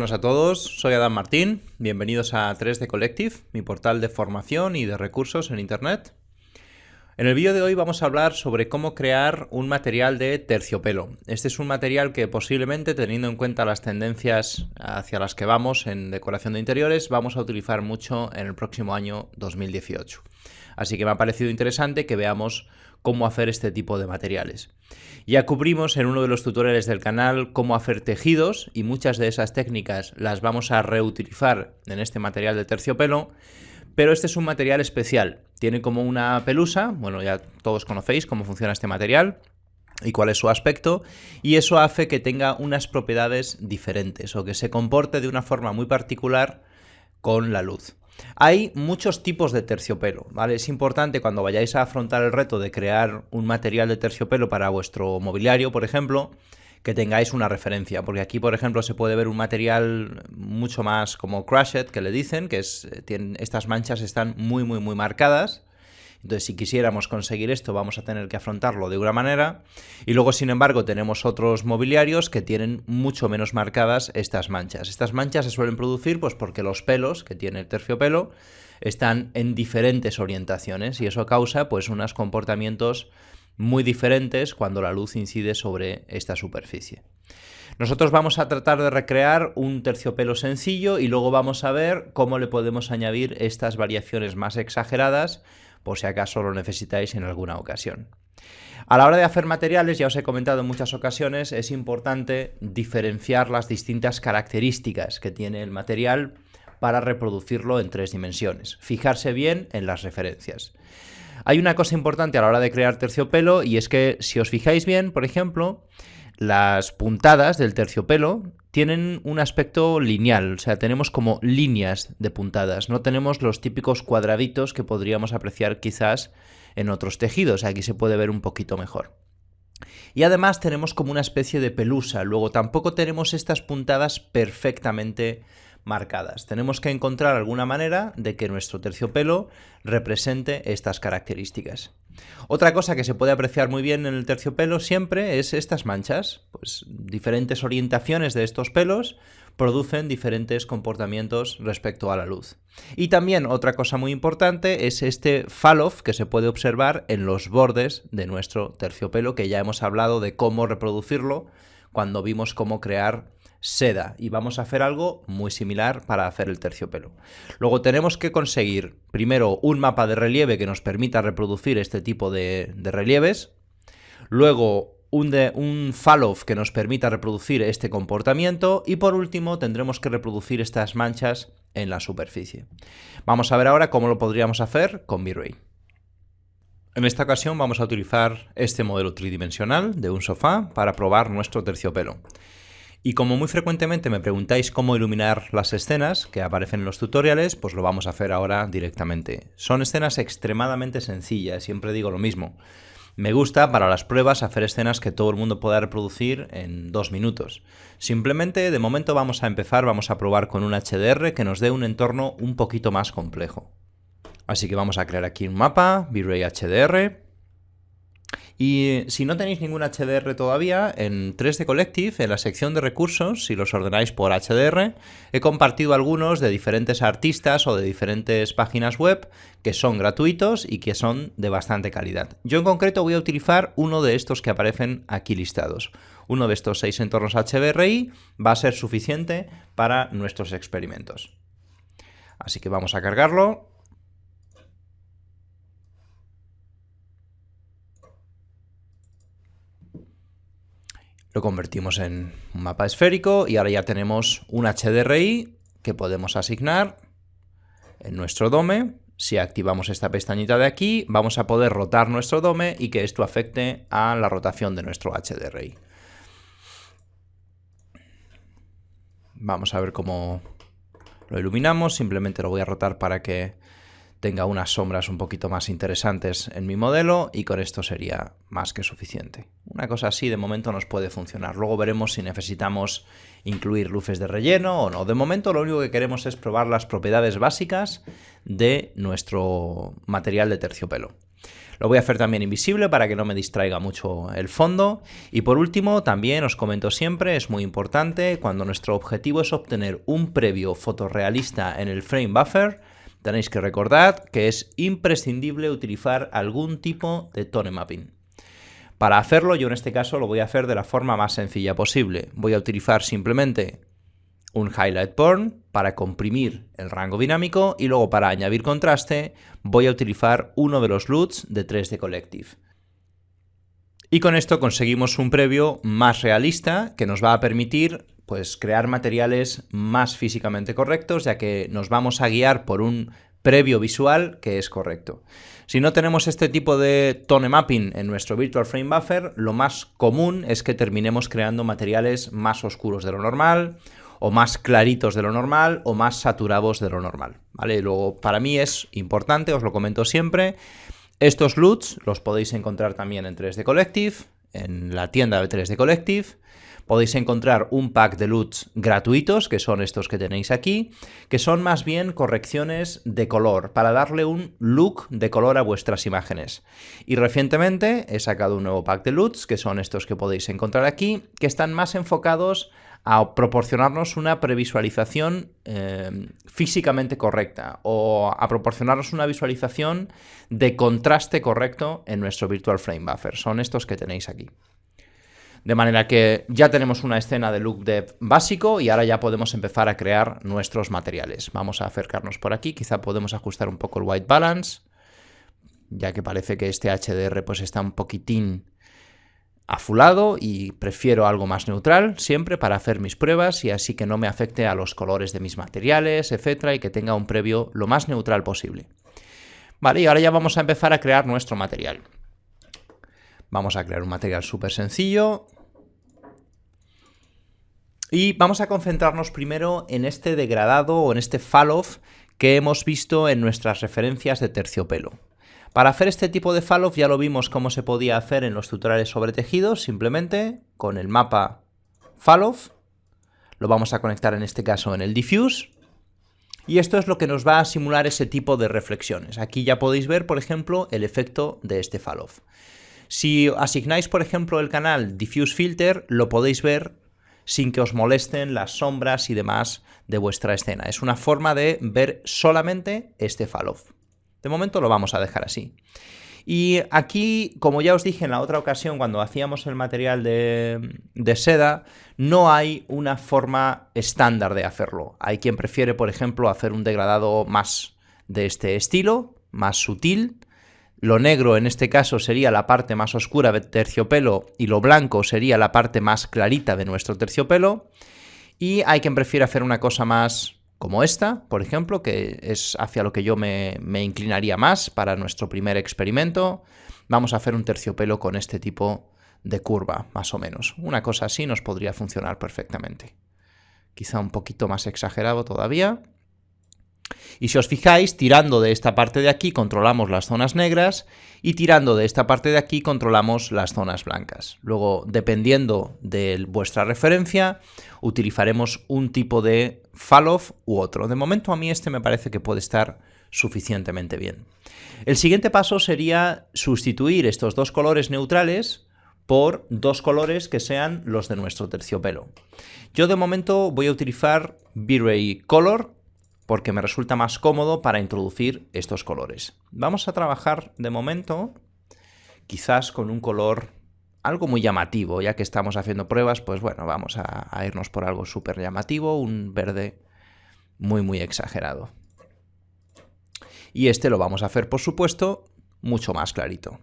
buenas a todos, soy Adán Martín, bienvenidos a 3D Collective, mi portal de formación y de recursos en Internet. En el vídeo de hoy vamos a hablar sobre cómo crear un material de terciopelo. Este es un material que posiblemente, teniendo en cuenta las tendencias hacia las que vamos en decoración de interiores, vamos a utilizar mucho en el próximo año 2018. Así que me ha parecido interesante que veamos cómo hacer este tipo de materiales. Ya cubrimos en uno de los tutoriales del canal cómo hacer tejidos y muchas de esas técnicas las vamos a reutilizar en este material de terciopelo, pero este es un material especial. Tiene como una pelusa, bueno, ya todos conocéis cómo funciona este material y cuál es su aspecto, y eso hace que tenga unas propiedades diferentes o que se comporte de una forma muy particular con la luz. Hay muchos tipos de terciopelo, ¿vale? Es importante cuando vayáis a afrontar el reto de crear un material de terciopelo para vuestro mobiliario, por ejemplo, que tengáis una referencia, porque aquí, por ejemplo, se puede ver un material mucho más como crushed, que le dicen, que estas manchas están muy marcadas. Entonces, si quisiéramos conseguir esto, vamos a tener que afrontarlo de una manera. Y luego, sin embargo, tenemos otros mobiliarios que tienen mucho menos marcadas estas manchas. Estas manchas se suelen producir pues porque los pelos que tiene el terciopelo están en diferentes orientaciones y eso causa pues unos comportamientos muy diferentes cuando la luz incide sobre esta superficie. Nosotros vamos a tratar de recrear un terciopelo sencillo y luego vamos a ver cómo le podemos añadir estas variaciones más exageradas por si acaso lo necesitáis en alguna ocasión. A la hora de hacer materiales, ya os he comentado en muchas ocasiones, es importante diferenciar las distintas características que tiene el material para reproducirlo en 3 dimensiones. Fijarse bien en las referencias. Hay una cosa importante a la hora de crear terciopelo y es que si os fijáis bien, por ejemplo, las puntadas del terciopelo tienen un aspecto lineal, o sea, tenemos como líneas de puntadas, no tenemos los típicos cuadraditos que podríamos apreciar quizás en otros tejidos, aquí se puede ver un poquito mejor. Y además tenemos como una especie de pelusa, luego tampoco tenemos estas puntadas perfectamente marcadas. Tenemos que encontrar alguna manera de que nuestro terciopelo represente estas características. Otra cosa que se puede apreciar muy bien en el terciopelo siempre es estas manchas. Pues diferentes orientaciones de estos pelos producen diferentes comportamientos respecto a la luz. Y también otra cosa muy importante es este fall-off que se puede observar en los bordes de nuestro terciopelo, que ya hemos hablado de cómo reproducirlo cuando vimos cómo crear seda, y vamos a hacer algo muy similar para hacer el terciopelo. Luego tenemos que conseguir primero un mapa de relieve que nos permita reproducir este tipo de relieves, luego un fall-off que nos permita reproducir este comportamiento y por último tendremos que reproducir estas manchas en la superficie. Vamos a ver ahora cómo lo podríamos hacer con V-Ray. En esta ocasión vamos a utilizar este modelo tridimensional de un sofá para probar nuestro terciopelo. Y como muy frecuentemente me preguntáis cómo iluminar las escenas que aparecen en los tutoriales, pues lo vamos a hacer ahora directamente. Son escenas extremadamente sencillas, siempre digo lo mismo. Me gusta para las pruebas hacer escenas que todo el mundo pueda reproducir en 2 minutos. Simplemente de momento vamos a probar con un HDR que nos dé un entorno un poquito más complejo. Así que vamos a crear aquí un mapa, V-Ray HDR. Y si no tenéis ningún HDR todavía, en 3D Collective, en la sección de recursos, si los ordenáis por HDR, he compartido algunos de diferentes artistas o de diferentes páginas web que son gratuitos y que son de bastante calidad. Yo en concreto voy a utilizar uno de estos que aparecen aquí listados. Uno de estos 6 entornos HDRI va a ser suficiente para nuestros experimentos. Así que vamos a cargarlo. Lo convertimos en un mapa esférico y ahora ya tenemos un HDRI que podemos asignar en nuestro dome. Si activamos esta pestañita de aquí, vamos a poder rotar nuestro dome y que esto afecte a la rotación de nuestro HDRI. Vamos a ver cómo lo iluminamos. Simplemente lo voy a rotar para que tenga unas sombras un poquito más interesantes en mi modelo y con esto sería más que suficiente. Una cosa así de momento nos puede funcionar. Luego veremos si necesitamos incluir luces de relleno o no. De momento lo único que queremos es probar las propiedades básicas de nuestro material de terciopelo. Lo voy a hacer también invisible para que no me distraiga mucho el fondo. Y por último, también os comento siempre, es muy importante, cuando nuestro objetivo es obtener un previo fotorrealista en el frame buffer, tenéis que recordar que es imprescindible utilizar algún tipo de tone mapping. Para hacerlo, yo en este caso lo voy a hacer de la forma más sencilla posible. Voy a utilizar simplemente un highlight burn para comprimir el rango dinámico y luego para añadir contraste voy a utilizar uno de los LUTs de 3D Collective. Y con esto conseguimos un previo más realista que nos va a permitir pues, crear materiales más físicamente correctos, ya que nos vamos a guiar por un previo visual que es correcto. Si no tenemos este tipo de tone mapping en nuestro Virtual Frame Buffer, lo más común es que terminemos creando materiales más oscuros de lo normal, o más claritos de lo normal, o más saturados de lo normal, ¿vale? Luego, para mí es importante, os lo comento siempre, estos LUTs los podéis encontrar también en 3D Collective, en la tienda de 3D Collective. Podéis encontrar un pack de LUTs gratuitos, que son estos que tenéis aquí, que son más bien correcciones de color, para darle un look de color a vuestras imágenes. Y recientemente he sacado un nuevo pack de LUTs, que son estos que podéis encontrar aquí, que están más enfocados a proporcionarnos una previsualización físicamente correcta o a proporcionarnos una visualización de contraste correcto en nuestro Virtual Frame Buffer. Son estos que tenéis aquí. De manera que ya tenemos una escena de look dev básico y ahora ya podemos empezar a crear nuestros materiales. Vamos a acercarnos por aquí, quizá podemos ajustar un poco el white balance, ya que parece que este HDR pues está un poquitín azulado y prefiero algo más neutral siempre para hacer mis pruebas y así que no me afecte a los colores de mis materiales, etcétera, y que tenga un previo lo más neutral posible. Vale, y ahora ya vamos a empezar a crear nuestro material. Vamos a crear un material súper sencillo y vamos a concentrarnos primero en este degradado o en este fall-off que hemos visto en nuestras referencias de terciopelo. Para hacer este tipo de fall-off ya lo vimos cómo se podía hacer en los tutoriales sobre tejidos, simplemente con el mapa fall-off. Lo vamos a conectar en este caso en el diffuse. Y esto es lo que nos va a simular ese tipo de reflexiones. Aquí ya podéis ver, por ejemplo, el efecto de este fall-off. Si asignáis, por ejemplo, el canal Diffuse Filter, lo podéis ver sin que os molesten las sombras y demás de vuestra escena. Es una forma de ver solamente este fall-off. De momento lo vamos a dejar así. Y aquí, como ya os dije en la otra ocasión cuando hacíamos el material de seda, no hay una forma estándar de hacerlo. Hay quien prefiere, por ejemplo, hacer un degradado más de este estilo, más sutil. Lo negro en este caso sería la parte más oscura del terciopelo y lo blanco sería la parte más clarita de nuestro terciopelo. Y hay quien prefiere hacer una cosa más como esta, por ejemplo, que es hacia lo que yo me inclinaría más para nuestro primer experimento. Vamos a hacer un terciopelo con este tipo de curva, más o menos. Una cosa así nos podría funcionar perfectamente. Quizá un poquito más exagerado todavía. Y si os fijáis, tirando de esta parte de aquí controlamos las zonas negras y tirando de esta parte de aquí controlamos las zonas blancas. Luego, dependiendo de vuestra referencia, utilizaremos un tipo de fall-off u otro. De momento a mí este me parece que puede estar suficientemente bien. El siguiente paso sería sustituir estos dos colores neutrales por dos colores que sean los de nuestro terciopelo. Yo de momento voy a utilizar V-Ray Color porque me resulta más cómodo para introducir estos colores. Vamos a trabajar de momento quizás con un color algo muy llamativo, ya que estamos haciendo pruebas, pues bueno, vamos a irnos por algo súper llamativo, un verde muy exagerado. Y este lo vamos a hacer, por supuesto, mucho más clarito.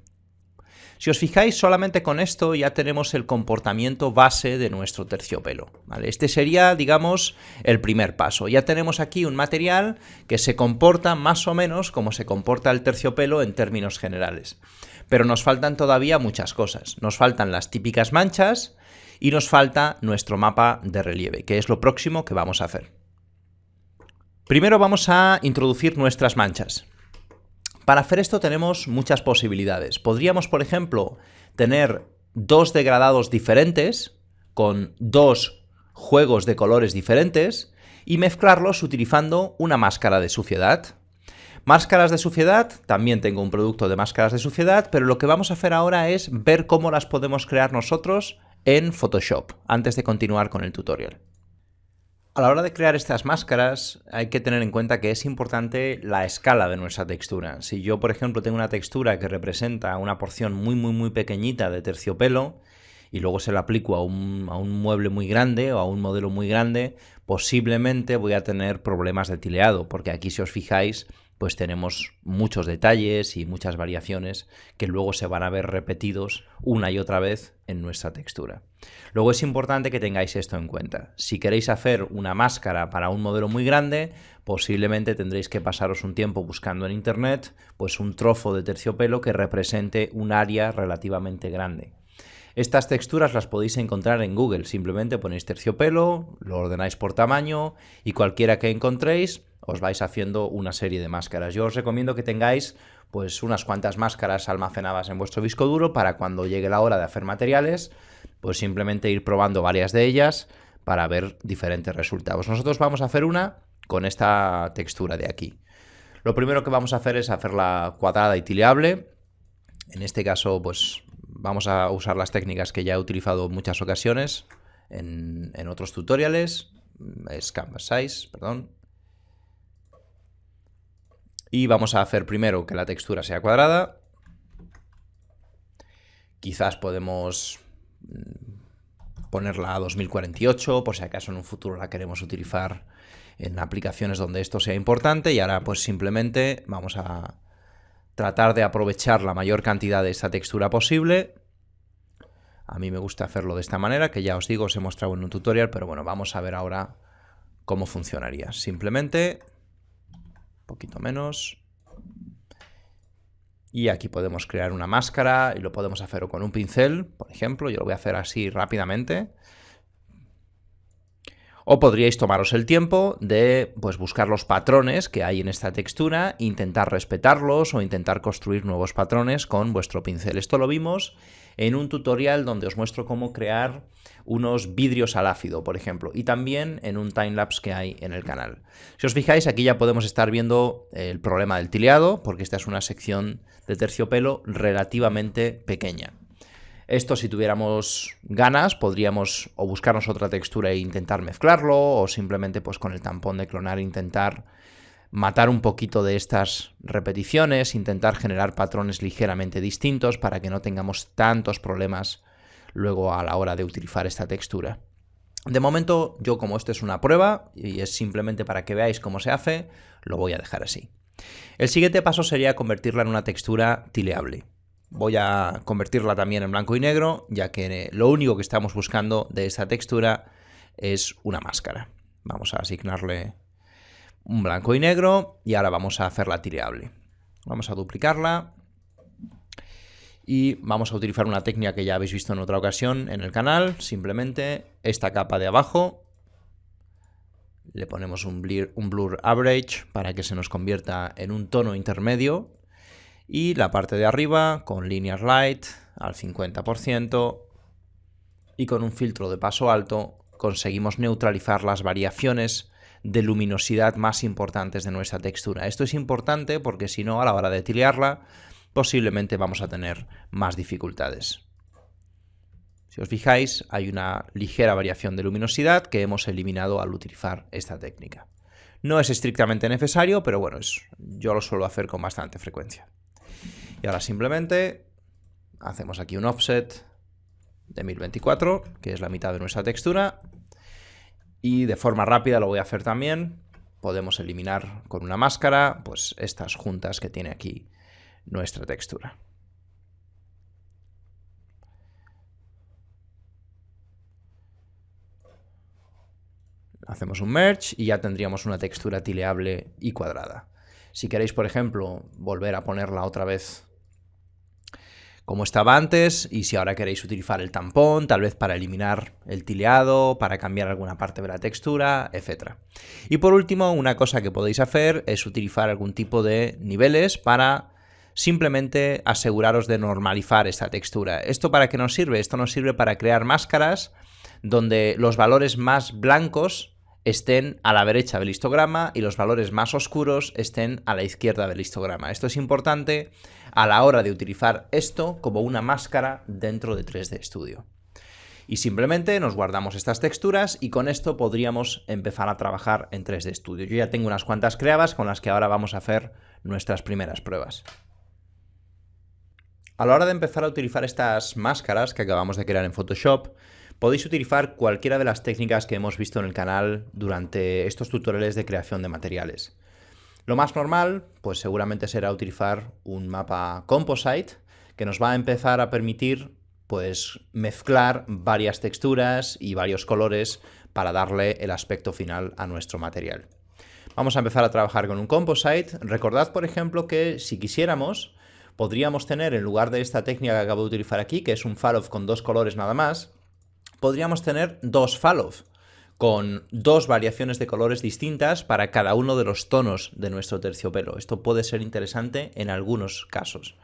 Si os fijáis, solamente con esto ya tenemos el comportamiento base de nuestro terciopelo, ¿vale? Este sería, digamos, el primer paso. Ya tenemos aquí un material que se comporta más o menos como se comporta el terciopelo en términos generales. Pero nos faltan todavía muchas cosas. Nos faltan las típicas manchas y nos falta nuestro mapa de relieve, que es lo próximo que vamos a hacer. Primero vamos a introducir nuestras manchas. Para hacer esto tenemos muchas posibilidades. Podríamos, por ejemplo, tener dos degradados diferentes con dos juegos de colores diferentes y mezclarlos utilizando una máscara de suciedad. Máscaras de suciedad, también tengo un producto de máscaras de suciedad, pero lo que vamos a hacer ahora es ver cómo las podemos crear nosotros en Photoshop, antes de continuar con el tutorial. A la hora de crear estas máscaras hay que tener en cuenta que es importante la escala de nuestra textura. Si yo, por ejemplo, tengo una textura que representa una porción muy pequeñita de terciopelo y luego se la aplico a un mueble muy grande o a un modelo muy grande, posiblemente voy a tener problemas de tileado, porque aquí, si os fijáis, pues tenemos muchos detalles y muchas variaciones que luego se van a ver repetidos una y otra vez en nuestra textura. Luego es importante que tengáis esto en cuenta. Si queréis hacer una máscara para un modelo muy grande, posiblemente tendréis que pasaros un tiempo buscando en internet pues un trozo de terciopelo que represente un área relativamente grande. Estas texturas las podéis encontrar en Google, simplemente ponéis terciopelo, lo ordenáis por tamaño y cualquiera que encontréis os vais haciendo una serie de máscaras. Yo os recomiendo que tengáis pues unas cuantas máscaras almacenadas en vuestro disco duro para cuando llegue la hora de hacer materiales, pues simplemente ir probando varias de ellas para ver diferentes resultados. Nosotros vamos a hacer una con esta textura de aquí. Lo primero que vamos a hacer es hacerla cuadrada y tileable. En este caso, pues vamos a usar las técnicas que ya he utilizado en muchas ocasiones en otros tutoriales. Es Canvas Size, perdón. Y vamos a hacer primero que la textura sea cuadrada. Quizás podemos ponerla a 2048, por si acaso en un futuro la queremos utilizar en aplicaciones donde esto sea importante. Y ahora pues simplemente vamos a tratar de aprovechar la mayor cantidad de esta textura posible. A mí me gusta hacerlo de esta manera, que ya os digo, os he mostrado en un tutorial, pero bueno, vamos a ver ahora cómo funcionaría. Simplemente poquito menos. Y aquí podemos crear una máscara y lo podemos hacer con un pincel, por ejemplo. Yo lo voy a hacer así rápidamente. O podríais tomaros el tiempo de pues, buscar los patrones que hay en esta textura, intentar respetarlos o intentar construir nuevos patrones con vuestro pincel. Esto lo vimos en un tutorial donde os muestro cómo crear unos vidrios al ácido, por ejemplo, y también en un timelapse que hay en el canal. Si os fijáis, aquí ya podemos estar viendo el problema del tileado, porque esta es una sección de terciopelo relativamente pequeña. Esto, si tuviéramos ganas, podríamos o buscarnos otra textura e intentar mezclarlo, o simplemente pues con el tampón de clonar intentar matar un poquito de estas repeticiones, intentar generar patrones ligeramente distintos para que no tengamos tantos problemas luego a la hora de utilizar esta textura. De momento, yo como esto es una prueba y es simplemente para que veáis cómo se hace, lo voy a dejar así. El siguiente paso sería convertirla en una textura tileable. Voy a convertirla también en blanco y negro, ya que lo único que estamos buscando de esta textura es una máscara. Vamos a asignarle un blanco y negro y ahora vamos a hacerla tileable. Vamos a duplicarla y vamos a utilizar una técnica que ya habéis visto en otra ocasión en el canal. Simplemente esta capa de abajo le ponemos un blur average para que se nos convierta en un tono intermedio y la parte de arriba con linear light al 50% y con un filtro de paso alto conseguimos neutralizar las variaciones de luminosidad más importantes de nuestra textura. Esto es importante porque si no, a la hora de tilearla, posiblemente vamos a tener más dificultades. Si os fijáis, hay una ligera variación de luminosidad que hemos eliminado al utilizar esta técnica. No es estrictamente necesario, pero bueno, yo lo suelo hacer con bastante frecuencia. Y ahora simplemente hacemos aquí un offset de 1024, que es la mitad de nuestra textura. Y de forma rápida lo voy a hacer también. Podemos eliminar con una máscara pues estas juntas que tiene aquí nuestra textura. Hacemos un merge y ya tendríamos una textura tileable y cuadrada. Si queréis, por ejemplo, volver a ponerla otra vez como estaba antes, y si ahora queréis utilizar el tampón, tal vez para eliminar el tileado, para cambiar alguna parte de la textura, etc. Y por último, una cosa que podéis hacer es utilizar algún tipo de niveles para simplemente aseguraros de normalizar esta textura. ¿Esto para qué nos sirve? Esto nos sirve para crear máscaras donde los valores más blancos estén a la derecha del histograma y los valores más oscuros estén a la izquierda del histograma. Esto es importante a la hora de utilizar esto como una máscara dentro de 3D Studio. Y simplemente nos guardamos estas texturas y con esto podríamos empezar a trabajar en 3D Studio. Yo ya tengo unas cuantas creadas con las que ahora vamos a hacer nuestras primeras pruebas. A la hora de empezar a utilizar estas máscaras que acabamos de crear en Photoshop, podéis utilizar cualquiera de las técnicas que hemos visto en el canal durante estos tutoriales de creación de materiales. Lo más normal, pues seguramente será utilizar un mapa Composite que nos va a empezar a permitir pues mezclar varias texturas y varios colores para darle el aspecto final a nuestro material. Vamos a empezar a trabajar con un Composite. Recordad, por ejemplo, que si quisiéramos, podríamos tener, en lugar de esta técnica que acabo de utilizar aquí, que es un fall-off con 2 colores nada más, podríamos tener 2 fall-off con 2 variaciones de colores distintas para cada uno de los tonos de nuestro terciopelo. Esto puede ser interesante en algunos casos.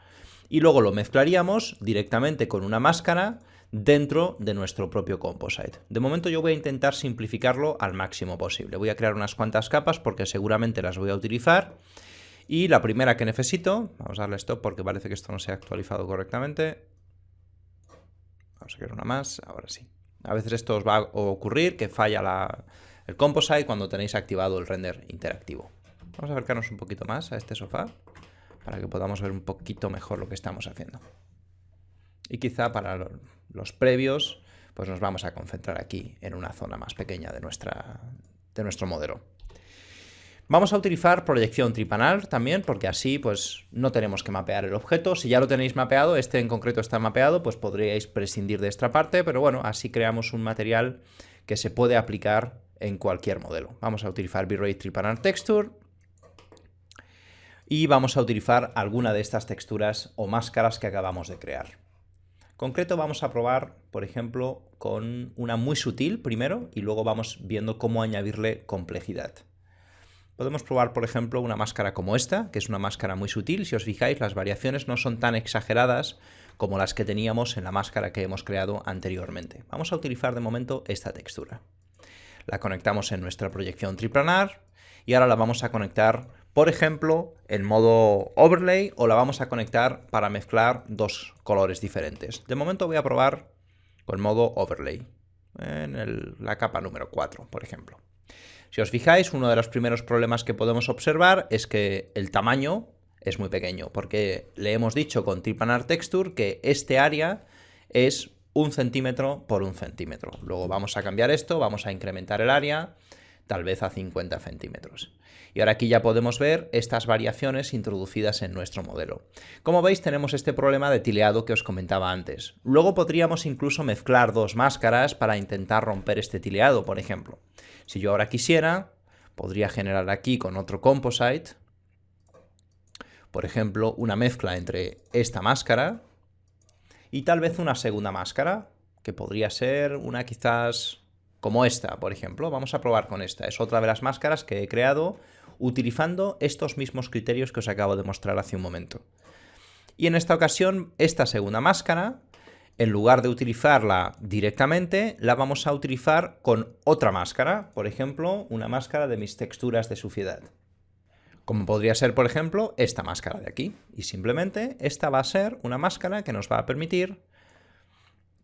Y luego lo mezclaríamos directamente con una máscara dentro de nuestro propio Composite. De momento yo voy a intentar simplificarlo al máximo posible. Voy a crear unas cuantas capas porque seguramente las voy a utilizar. Y la primera que necesito, vamos a darle stop porque parece que esto no se ha actualizado correctamente. Vamos a crear una más, ahora sí. A veces esto os va a ocurrir que falla el Composite cuando tenéis activado el render interactivo. Vamos a acercarnos un poquito más a este sofá para que podamos ver un poquito mejor lo que estamos haciendo. Y quizá para los previos, pues nos vamos a concentrar aquí en una zona más pequeña de nuestro modelo. Vamos a utilizar proyección triplanar también, porque así pues no tenemos que mapear el objeto. Si ya lo tenéis mapeado, este en concreto está mapeado, pues podríais prescindir de esta parte, pero bueno, así creamos un material que se puede aplicar en cualquier modelo. Vamos a utilizar V-Ray Triplanar Texture y vamos a utilizar alguna de estas texturas o máscaras que acabamos de crear. En concreto vamos a probar, por ejemplo, con una muy sutil primero y luego vamos viendo cómo añadirle complejidad. Podemos probar, por ejemplo, una máscara como esta, que es una máscara muy sutil. Si os fijáis, las variaciones no son tan exageradas como las que teníamos en la máscara que hemos creado anteriormente. Vamos a utilizar de momento esta textura. La conectamos en nuestra proyección triplanar y ahora la vamos a conectar, por ejemplo, en modo overlay o la vamos a conectar para mezclar 2 colores diferentes. De momento voy a probar con modo overlay, en la capa número 4, por ejemplo. Si os fijáis, uno de los primeros problemas que podemos observar es que el tamaño es muy pequeño, porque le hemos dicho con Triplanar Texture que este área es 1 centímetro por 1 centímetro. Luego vamos a cambiar esto, vamos a incrementar el área, tal vez a 50 centímetros. Y ahora aquí ya podemos ver estas variaciones introducidas en nuestro modelo. Como veis, tenemos este problema de tileado que os comentaba antes. Luego podríamos incluso mezclar 2 máscaras para intentar romper este tileado, por ejemplo. Si yo ahora quisiera, podría generar aquí con otro Composite, por ejemplo, una mezcla entre esta máscara y tal vez una segunda máscara, que podría ser una quizás como esta, por ejemplo. Vamos a probar con esta. Es otra de las máscaras que he creado utilizando estos mismos criterios que os acabo de mostrar hace un momento. Y en esta ocasión, esta segunda máscara, en lugar de utilizarla directamente, la vamos a utilizar con otra máscara, por ejemplo, una máscara de mis texturas de suciedad. Como podría ser, por ejemplo, esta máscara de aquí. Y simplemente esta va a ser una máscara que nos va a permitir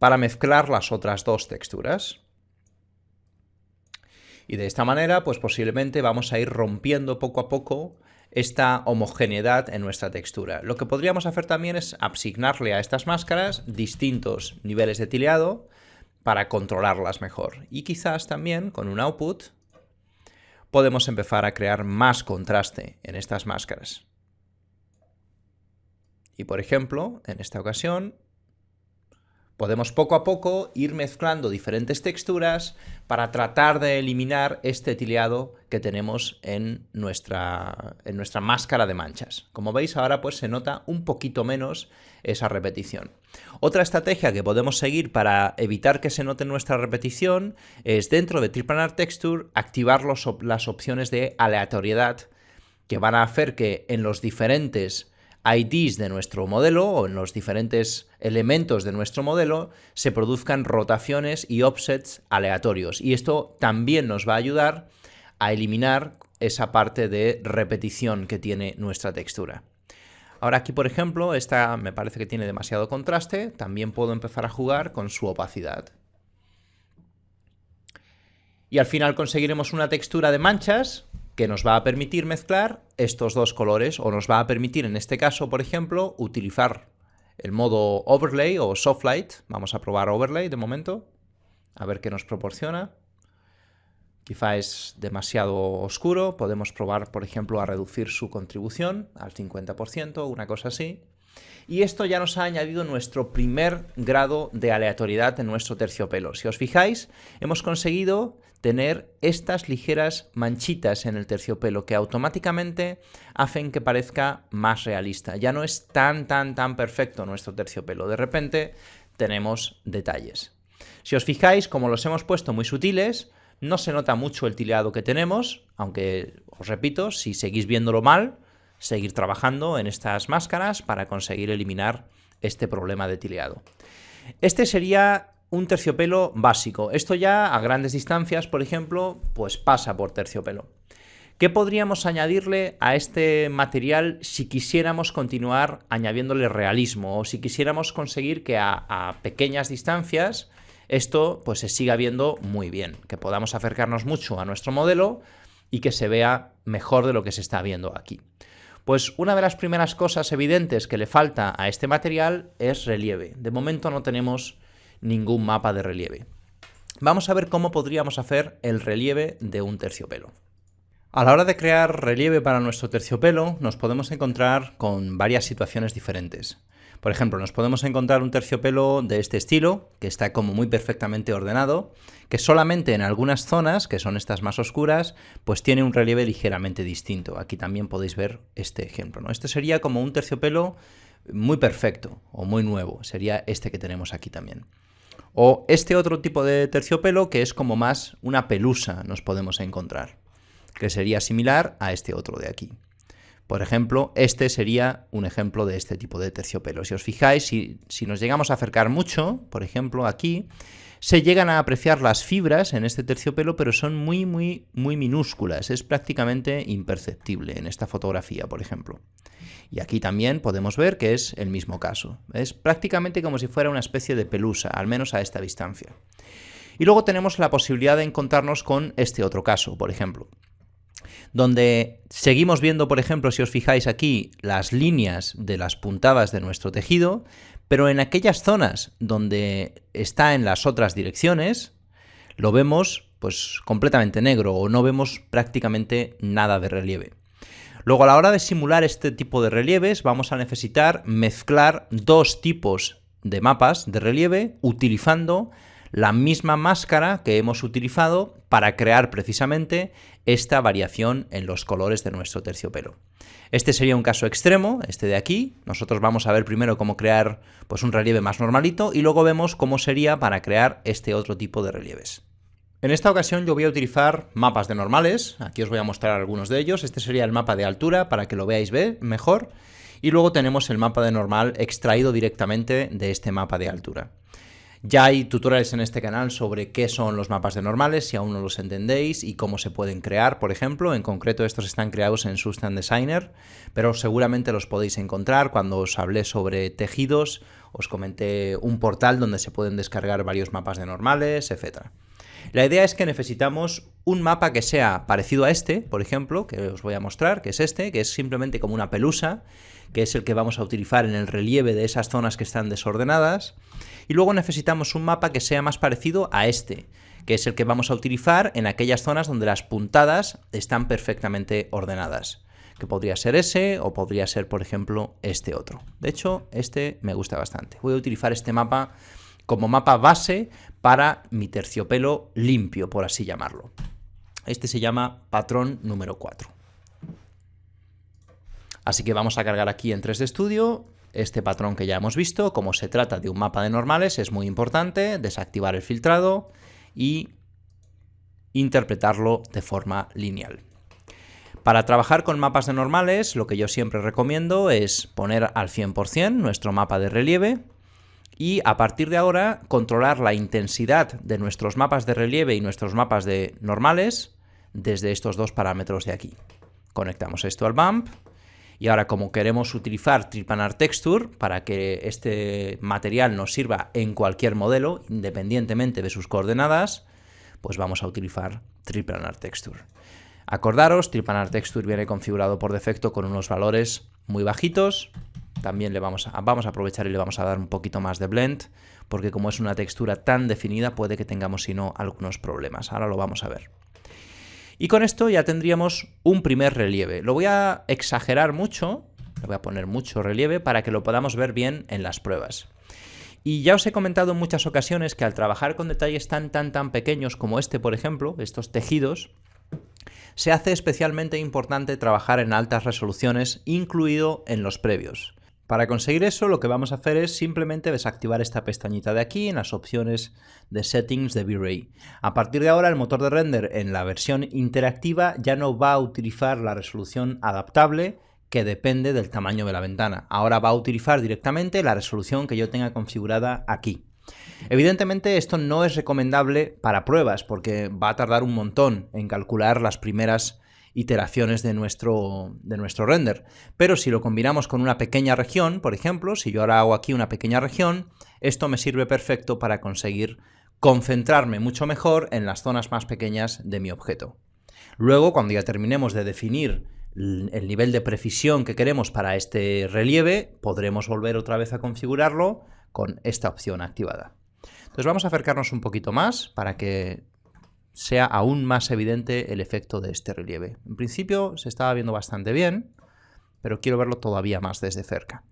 para mezclar las otras 2 texturas. Y de esta manera, pues posiblemente vamos a ir rompiendo poco a poco esta homogeneidad en nuestra textura. Lo que podríamos hacer también es asignarle a estas máscaras distintos niveles de tileado para controlarlas mejor. Y quizás también con un output podemos empezar a crear más contraste en estas máscaras. Y por ejemplo, en esta ocasión, podemos poco a poco ir mezclando diferentes texturas para tratar de eliminar este tileado que tenemos en nuestra máscara de manchas. Como veis, ahora pues se nota un poquito menos esa repetición. Otra estrategia que podemos seguir para evitar que se note nuestra repetición es dentro de Triplanar Texture activar las opciones de aleatoriedad que van a hacer que en los diferentes IDs de nuestro modelo o en los diferentes elementos de nuestro modelo se produzcan rotaciones y offsets aleatorios. Y esto también nos va a ayudar a eliminar esa parte de repetición que tiene nuestra textura. Ahora aquí, por ejemplo, esta me parece que tiene demasiado contraste. También puedo empezar a jugar con su opacidad. Y al final conseguiremos una textura de manchas que nos va a permitir mezclar estos dos colores, o nos va a permitir, en este caso, por ejemplo, utilizar el modo Overlay o Soft Light. Vamos a probar Overlay de momento, a ver qué nos proporciona. Quizá es demasiado oscuro, podemos probar, por ejemplo, a reducir su contribución al 50%, una cosa así. Y esto ya nos ha añadido nuestro primer grado de aleatoriedad en nuestro terciopelo. Si os fijáis, hemos conseguido tener estas ligeras manchitas en el terciopelo que automáticamente hacen que parezca más realista. Ya no es tan perfecto nuestro terciopelo. De repente tenemos detalles. Si os fijáis, como los hemos puesto muy sutiles, no se nota mucho el tileado que tenemos, aunque, os repito, si seguís viéndolo mal, seguir trabajando en estas máscaras para conseguir eliminar este problema de tileado. Este sería un terciopelo básico. Esto ya a grandes distancias, por ejemplo, pues pasa por terciopelo. ¿Qué podríamos añadirle a este material si quisiéramos continuar añadiéndole realismo o si quisiéramos conseguir que a pequeñas distancias esto pues se siga viendo muy bien, que podamos acercarnos mucho a nuestro modelo y que se vea mejor de lo que se está viendo aquí? Pues una de las primeras cosas evidentes que le falta a este material es relieve. De momento no tenemos ningún mapa de relieve. Vamos a ver cómo podríamos hacer el relieve de un terciopelo. A la hora de crear relieve para nuestro terciopelo nos podemos encontrar con varias situaciones diferentes. Por ejemplo, nos podemos encontrar un terciopelo de este estilo, que está como muy perfectamente ordenado, que solamente en algunas zonas, que son estas más oscuras, pues tiene un relieve ligeramente distinto. Aquí también podéis ver este ejemplo, ¿no? Este sería como un terciopelo muy perfecto o muy nuevo, sería este que tenemos aquí también. O este otro tipo de terciopelo que es como más una pelusa nos podemos encontrar, que sería similar a este otro de aquí. Por ejemplo, este sería un ejemplo de este tipo de terciopelo. Si os fijáis, si nos llegamos a acercar mucho, por ejemplo aquí, se llegan a apreciar las fibras en este terciopelo, pero son muy minúsculas. Es prácticamente imperceptible en esta fotografía, por ejemplo. Y aquí también podemos ver que es el mismo caso. Es prácticamente como si fuera una especie de pelusa, al menos a esta distancia. Y luego tenemos la posibilidad de encontrarnos con este otro caso, por ejemplo, donde seguimos viendo, por ejemplo, si os fijáis aquí, las líneas de las puntadas de nuestro tejido, pero en aquellas zonas donde está en las otras direcciones, lo vemos pues completamente negro o no vemos prácticamente nada de relieve. Luego, a la hora de simular este tipo de relieves, vamos a necesitar mezclar dos tipos de mapas de relieve utilizando la misma máscara que hemos utilizado para crear precisamente esta variación en los colores de nuestro terciopelo. Este sería un caso extremo, este de aquí. Nosotros vamos a ver primero cómo crear pues, un relieve más normalito y luego vemos cómo sería para crear este otro tipo de relieves. En esta ocasión yo voy a utilizar mapas de normales, aquí os voy a mostrar algunos de ellos. Este sería el mapa de altura para que lo veáis mejor y luego tenemos el mapa de normal extraído directamente de este mapa de altura. Ya hay tutoriales en este canal sobre qué son los mapas de normales, si aún no los entendéis, y cómo se pueden crear, por ejemplo. En concreto, estos están creados en Substance Designer, pero seguramente los podéis encontrar. Cuando os hablé sobre tejidos, os comenté un portal donde se pueden descargar varios mapas de normales, etc. La idea es que necesitamos un mapa que sea parecido a este, por ejemplo, que os voy a mostrar, que es este, que es simplemente como una pelusa, que es el que vamos a utilizar en el relieve de esas zonas que están desordenadas. Y luego necesitamos un mapa que sea más parecido a este, que es el que vamos a utilizar en aquellas zonas donde las puntadas están perfectamente ordenadas. Que podría ser ese o podría ser, por ejemplo, este otro. De hecho, este me gusta bastante. Voy a utilizar este mapa como mapa base para mi terciopelo limpio, por así llamarlo. Este se llama patrón número 4. Así que vamos a cargar aquí en 3D Studio este patrón que ya hemos visto. Como se trata de un mapa de normales, es muy importante desactivar el filtrado y interpretarlo de forma lineal. Para trabajar con mapas de normales, lo que yo siempre recomiendo es poner al 100% nuestro mapa de relieve y a partir de ahora controlar la intensidad de nuestros mapas de relieve y nuestros mapas de normales desde estos dos parámetros de aquí. Conectamos esto al bump y ahora, como queremos utilizar Triplannar Texture para que este material nos sirva en cualquier modelo, independientemente de sus coordenadas, pues vamos a utilizar Triplannar Texture. Acordaros, Triplannar Texture viene configurado por defecto con unos valores muy bajitos. También vamos a aprovechar y le vamos a dar un poquito más de blend, porque como es una textura tan definida, puede que tengamos, si no, algunos problemas. Ahora lo vamos a ver. Y con esto ya tendríamos un primer relieve. Lo voy a exagerar mucho, le voy a poner mucho relieve para que lo podamos ver bien en las pruebas. Y ya os he comentado en muchas ocasiones que al trabajar con detalles tan pequeños como este, por ejemplo, estos tejidos, se hace especialmente importante trabajar en altas resoluciones, incluido en los previos. Para conseguir eso, lo que vamos a hacer es simplemente desactivar esta pestañita de aquí en las opciones de Settings de V-Ray. A partir de ahora, el motor de render en la versión interactiva ya no va a utilizar la resolución adaptable que depende del tamaño de la ventana. Ahora va a utilizar directamente la resolución que yo tenga configurada aquí. Evidentemente esto no es recomendable para pruebas porque va a tardar un montón en calcular las primeras iteraciones de nuestro render, pero si lo combinamos con una pequeña región, por ejemplo, si yo ahora hago aquí una pequeña región, esto me sirve perfecto para conseguir concentrarme mucho mejor en las zonas más pequeñas de mi objeto. Luego, cuando ya terminemos de definir el nivel de precisión que queremos para este relieve, podremos volver otra vez a configurarlo con esta opción activada. Entonces vamos a acercarnos un poquito más para que sea aún más evidente el efecto de este relieve. En principio se estaba viendo bastante bien, pero quiero verlo todavía más desde cerca.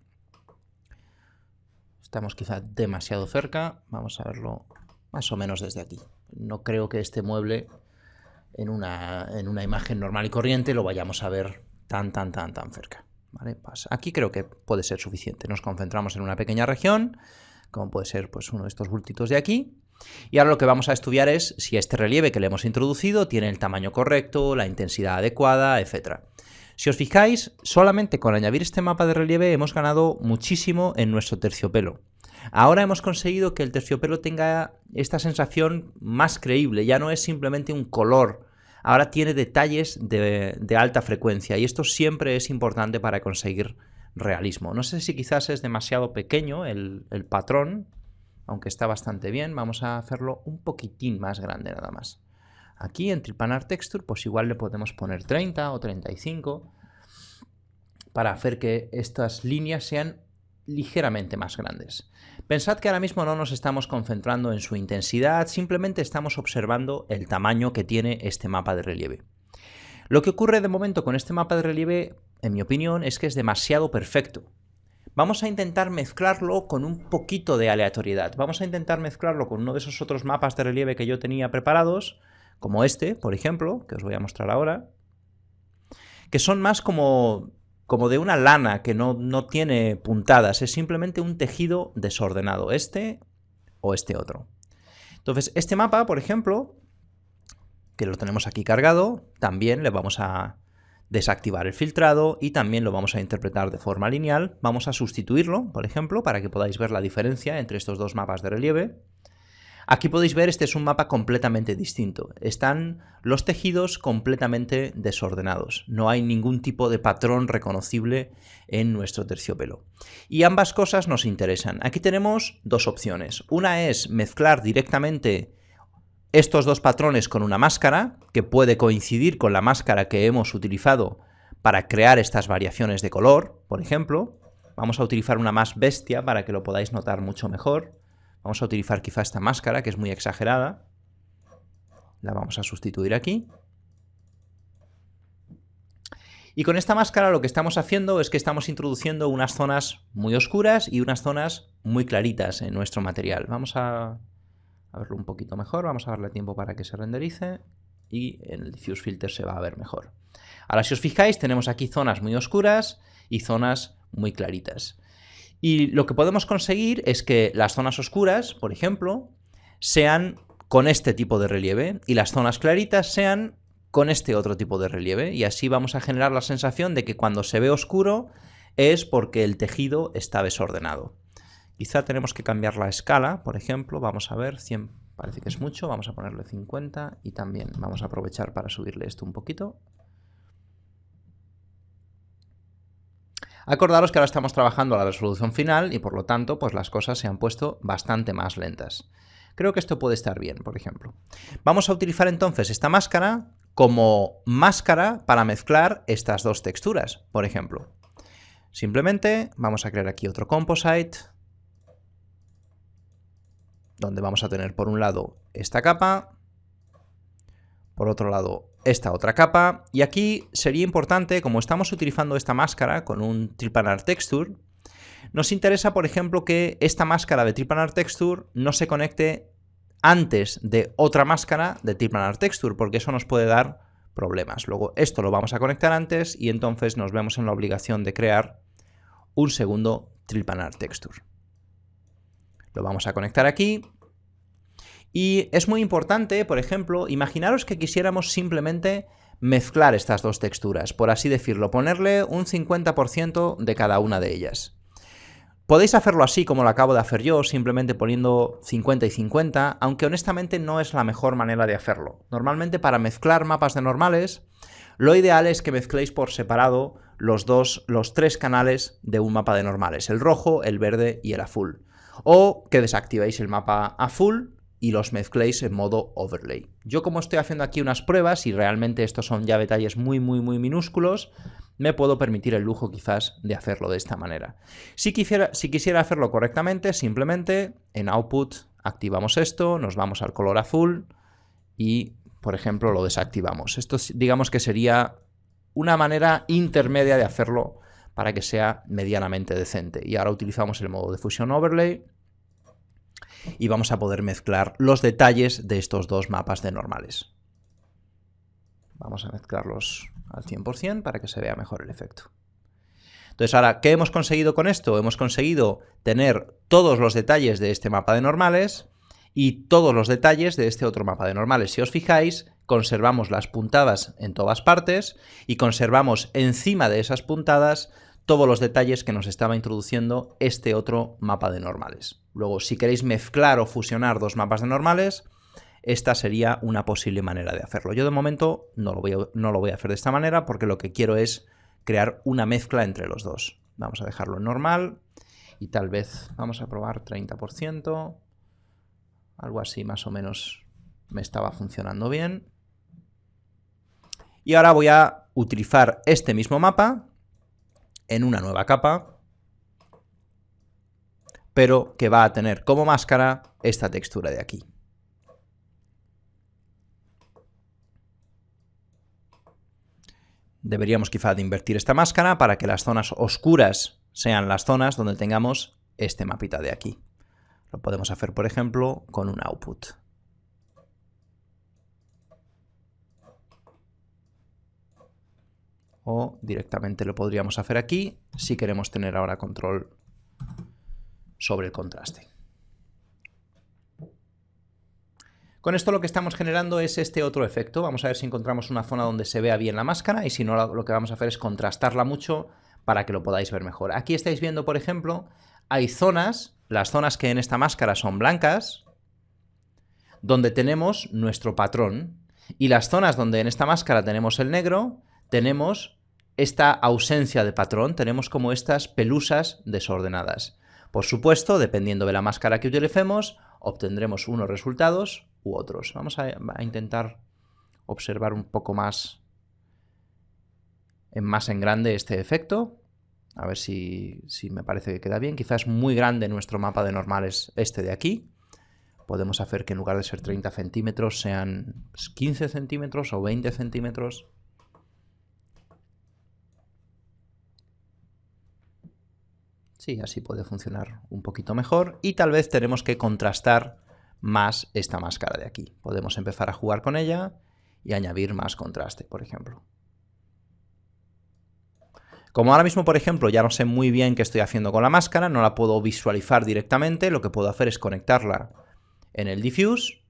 Estamos quizá demasiado cerca, vamos a verlo más o menos desde aquí. No creo que este mueble en una imagen normal y corriente lo vayamos a ver tan cerca. ¿Vale? Pues aquí creo que puede ser suficiente. Nos concentramos en una pequeña región, como puede ser pues, uno de estos bultitos de aquí. Y ahora lo que vamos a estudiar es si este relieve que le hemos introducido tiene el tamaño correcto, la intensidad adecuada, etc. Si os fijáis, solamente con añadir este mapa de relieve hemos ganado muchísimo en nuestro terciopelo. Ahora hemos conseguido que el terciopelo tenga esta sensación más creíble, ya no es simplemente un color, ahora tiene detalles de alta frecuencia y esto siempre es importante para conseguir realismo. No sé si quizás es demasiado pequeño el patrón, aunque está bastante bien. Vamos a hacerlo un poquitín más grande nada más. Aquí en Triplannar Texture pues igual le podemos poner 30 o 35 para hacer que estas líneas sean ligeramente más grandes. Pensad que ahora mismo no nos estamos concentrando en su intensidad, simplemente estamos observando el tamaño que tiene este mapa de relieve. Lo que ocurre de momento con este mapa de relieve, en mi opinión, es que es demasiado perfecto. Vamos a intentar mezclarlo con un poquito de aleatoriedad. Vamos a intentar mezclarlo con uno de esos otros mapas de relieve que yo tenía preparados, como este, por ejemplo, que os voy a mostrar ahora, que son más como de una lana que no tiene puntadas, es simplemente un tejido desordenado, este o este otro. Entonces, este mapa, por ejemplo, que lo tenemos aquí cargado, también le vamos a desactivar el filtrado y también lo vamos a interpretar de forma lineal. Vamos a sustituirlo, por ejemplo, para que podáis ver la diferencia entre estos dos mapas de relieve. Aquí podéis ver, este es un mapa completamente distinto. Están los tejidos completamente desordenados. No hay ningún tipo de patrón reconocible en nuestro terciopelo. Y ambas cosas nos interesan. Aquí tenemos dos opciones. Una es mezclar directamente estos dos patrones con una máscara, que puede coincidir con la máscara que hemos utilizado para crear estas variaciones de color, por ejemplo. Vamos a utilizar una más bestia para que lo podáis notar mucho mejor. Vamos a utilizar quizá esta máscara, que es muy exagerada. La vamos a sustituir aquí. Y con esta máscara lo que estamos haciendo es que estamos introduciendo unas zonas muy oscuras y unas zonas muy claritas en nuestro material. Vamos a verlo un poquito mejor, vamos a darle tiempo para que se renderice y en el Diffuse Filter se va a ver mejor. Ahora, si os fijáis, tenemos aquí zonas muy oscuras y zonas muy claritas. Y lo que podemos conseguir es que las zonas oscuras, por ejemplo, sean con este tipo de relieve y las zonas claritas sean con este otro tipo de relieve, y así vamos a generar la sensación de que cuando se ve oscuro es porque el tejido está desordenado. Quizá tenemos que cambiar la escala, por ejemplo, vamos a ver, 100 parece que es mucho, vamos a ponerle 50 y también vamos a aprovechar para subirle esto un poquito. Acordaros que ahora estamos trabajando a la resolución final y por lo tanto pues las cosas se han puesto bastante más lentas. Creo que esto puede estar bien, por ejemplo. Vamos a utilizar entonces esta máscara como máscara para mezclar estas dos texturas, por ejemplo. Simplemente vamos a crear aquí otro composite, donde vamos a tener por un lado esta capa, por otro lado esta otra capa, y aquí sería importante, como estamos utilizando esta máscara con un Triplannar Texture, nos interesa, por ejemplo, que esta máscara de Triplannar Texture no se conecte antes de otra máscara de Triplannar Texture, porque eso nos puede dar problemas. Luego esto lo vamos a conectar antes y entonces nos vemos en la obligación de crear un segundo Triplannar Texture. Lo vamos a conectar aquí. Y es muy importante, por ejemplo, imaginaros que quisiéramos simplemente mezclar estas dos texturas, por así decirlo, ponerle un 50% de cada una de ellas. Podéis hacerlo así como lo acabo de hacer yo, simplemente poniendo 50 y 50, aunque honestamente no es la mejor manera de hacerlo. Normalmente para mezclar mapas de normales, lo ideal es que mezcléis por separado los tres canales de un mapa de normales, el rojo, el verde y el azul. O que desactivéis el mapa azul y los mezcléis en modo overlay. Yo, como estoy haciendo aquí unas pruebas y realmente estos son ya detalles muy minúsculos, me puedo permitir el lujo quizás de hacerlo de esta manera. Si quisiera hacerlo correctamente, simplemente en Output activamos esto, nos vamos al color azul y, por ejemplo, lo desactivamos. Esto digamos que sería una manera intermedia de hacerlo para que sea medianamente decente. Y ahora utilizamos el modo de Fusion Overlay y vamos a poder mezclar los detalles de estos dos mapas de normales. Vamos a mezclarlos al 100% para que se vea mejor el efecto. Entonces ahora, ¿qué hemos conseguido con esto? Hemos conseguido tener todos los detalles de este mapa de normales y todos los detalles de este otro mapa de normales. Si os fijáis, conservamos las puntadas en todas partes y conservamos encima de esas puntadas todos los detalles que nos estaba introduciendo este otro mapa de normales. Luego, si queréis mezclar o fusionar dos mapas de normales, esta sería una posible manera de hacerlo. Yo de momento no lo voy a hacer de esta manera porque lo que quiero es crear una mezcla entre los dos. Vamos a dejarlo en normal y tal vez vamos a probar 30%. Algo así más o menos me estaba funcionando bien. Y ahora voy a utilizar este mismo mapa en una nueva capa, pero que va a tener como máscara esta textura de aquí. Deberíamos quizá de invertir esta máscara para que las zonas oscuras sean las zonas donde tengamos este mapita de aquí. Lo podemos hacer, por ejemplo, con un output. O directamente lo podríamos hacer aquí si queremos tener ahora control sobre el contraste. Con esto lo que estamos generando es este otro efecto. Vamos a ver si encontramos una zona donde se vea bien la máscara y si no, lo que vamos a hacer es contrastarla mucho para que lo podáis ver mejor. Aquí estáis viendo, por ejemplo, hay zonas, las zonas que en esta máscara son blancas, donde tenemos nuestro patrón, y las zonas donde en esta máscara tenemos el negro, tenemos esta ausencia de patrón, tenemos como estas pelusas desordenadas. Por supuesto, dependiendo de la máscara que utilicemos, obtendremos unos resultados u otros. Vamos a intentar observar un poco más en grande este efecto. A ver si me parece que queda bien. Quizás muy grande nuestro mapa de normales este de aquí. Podemos hacer que en lugar de ser 30 centímetros sean 15 centímetros o 20 centímetros. Sí, así puede funcionar un poquito mejor. Y tal vez tenemos que contrastar más esta máscara de aquí. Podemos empezar a jugar con ella y añadir más contraste, por ejemplo. Como ahora mismo, por ejemplo, ya no sé muy bien qué estoy haciendo con la máscara, no la puedo visualizar directamente, lo que puedo hacer es conectarla en el diffuse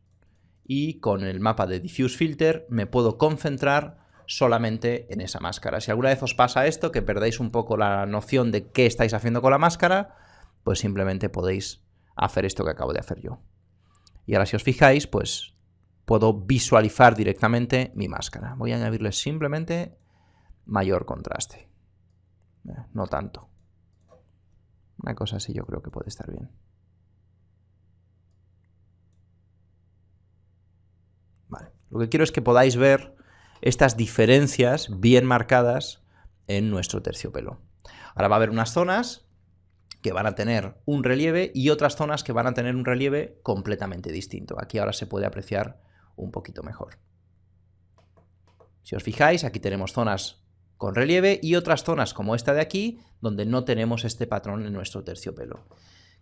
y con el mapa de Diffuse Filter me puedo concentrar solamente en esa máscara. Si alguna vez os pasa esto, que perdáis un poco la noción de qué estáis haciendo con la máscara, pues simplemente podéis hacer esto que acabo de hacer yo. Y ahora si os fijáis, pues puedo visualizar directamente mi máscara. Voy a añadirle simplemente mayor contraste. No tanto. Una cosa así yo creo que puede estar bien. Vale. Lo que quiero es que podáis ver estas diferencias bien marcadas en nuestro terciopelo. Ahora va a haber unas zonas que van a tener un relieve y otras zonas que van a tener un relieve completamente distinto. Aquí ahora se puede apreciar un poquito mejor. Si os fijáis, aquí tenemos zonas con relieve y otras zonas como esta de aquí, donde no tenemos este patrón en nuestro terciopelo.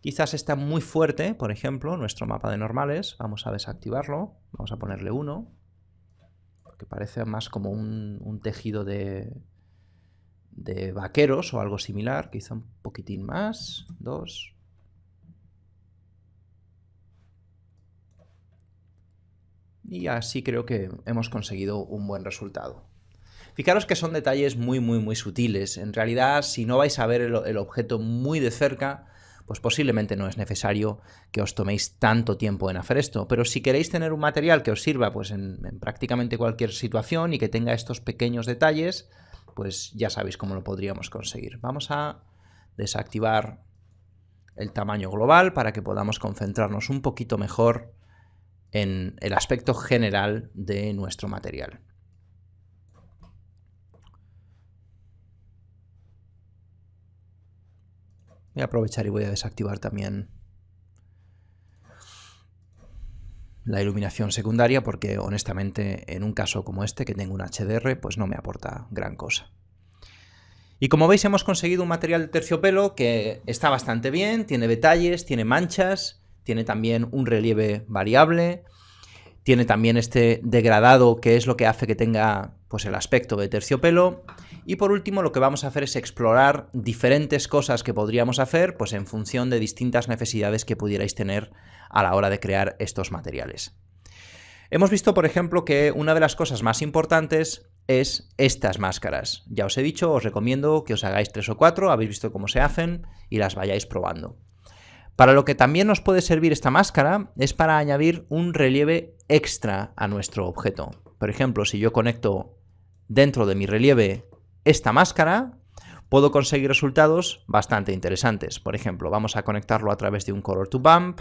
Quizás está muy fuerte, por ejemplo, nuestro mapa de normales. Vamos a desactivarlo, vamos a ponerle 1, porque parece más como un tejido de vaqueros o algo similar. Quizá un poquitín más, 2. Y así creo que hemos conseguido un buen resultado. Fijaros que son detalles muy sutiles. En realidad, si no vais a ver el objeto muy de cerca, pues posiblemente no es necesario que os toméis tanto tiempo en hacer esto. Pero si queréis tener un material que os sirva pues, en prácticamente cualquier situación y que tenga estos pequeños detalles, pues ya sabéis cómo lo podríamos conseguir. Vamos a desactivar el tamaño global para que podamos concentrarnos un poquito mejor en el aspecto general de nuestro material. Voy a aprovechar y voy a desactivar también la iluminación secundaria porque honestamente en un caso como este que tengo un HDR pues no me aporta gran cosa. Y como veis hemos conseguido un material de terciopelo que está bastante bien, tiene detalles, tiene manchas, tiene también un relieve variable, tiene también este degradado que es lo que hace que tenga pues el aspecto de terciopelo. Y por último lo que vamos a hacer es explorar diferentes cosas que podríamos hacer pues en función de distintas necesidades que pudierais tener a la hora de crear estos materiales. Hemos visto, por ejemplo, que una de las cosas más importantes es estas máscaras. Ya os he dicho, os recomiendo que os hagáis 3 o 4, habéis visto cómo se hacen y las vayáis probando. Para lo que también nos puede servir esta máscara es para añadir un relieve extra a nuestro objeto. Por ejemplo, si yo conecto dentro de mi relieve esta máscara, puedo conseguir resultados bastante interesantes. Por ejemplo, vamos a conectarlo a través de un Color to Bump.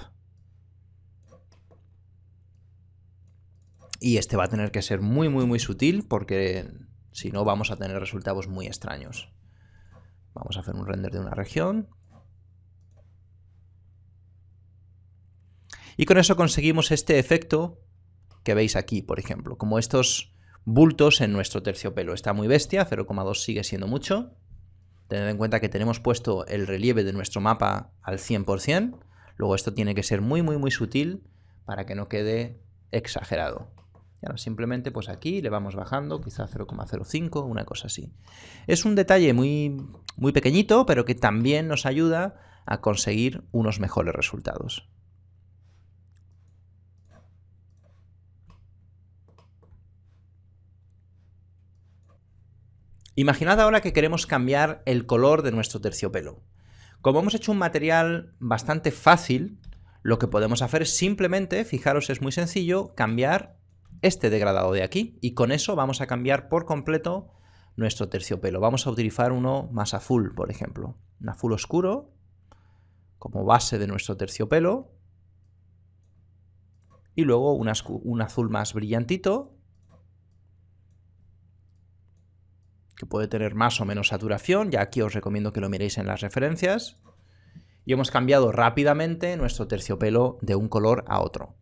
Y este va a tener que ser muy sutil porque si no vamos a tener resultados muy extraños. Vamos a hacer un render de una región. Y con eso conseguimos este efecto que veis aquí, por ejemplo, como estos bultos en nuestro terciopelo. Está muy bestia, 0,2 sigue siendo mucho. Tened en cuenta que tenemos puesto el relieve de nuestro mapa al 100%. Luego esto tiene que ser muy sutil para que no quede exagerado. Y ahora simplemente pues aquí le vamos bajando, quizá 0,05, una cosa así. Es un detalle muy pequeñito, pero que también nos ayuda a conseguir unos mejores resultados. Imaginad ahora que queremos cambiar el color de nuestro terciopelo. Como hemos hecho un material bastante fácil, lo que podemos hacer es simplemente, fijaros, es muy sencillo, cambiar este degradado de aquí. Y con eso vamos a cambiar por completo nuestro terciopelo. Vamos a utilizar uno más azul, por ejemplo. Un azul oscuro, como base de nuestro terciopelo. Y luego un azul más brillantito, que puede tener más o menos saturación, ya aquí os recomiendo que lo miréis en las referencias. Y hemos cambiado rápidamente nuestro terciopelo de un color a otro.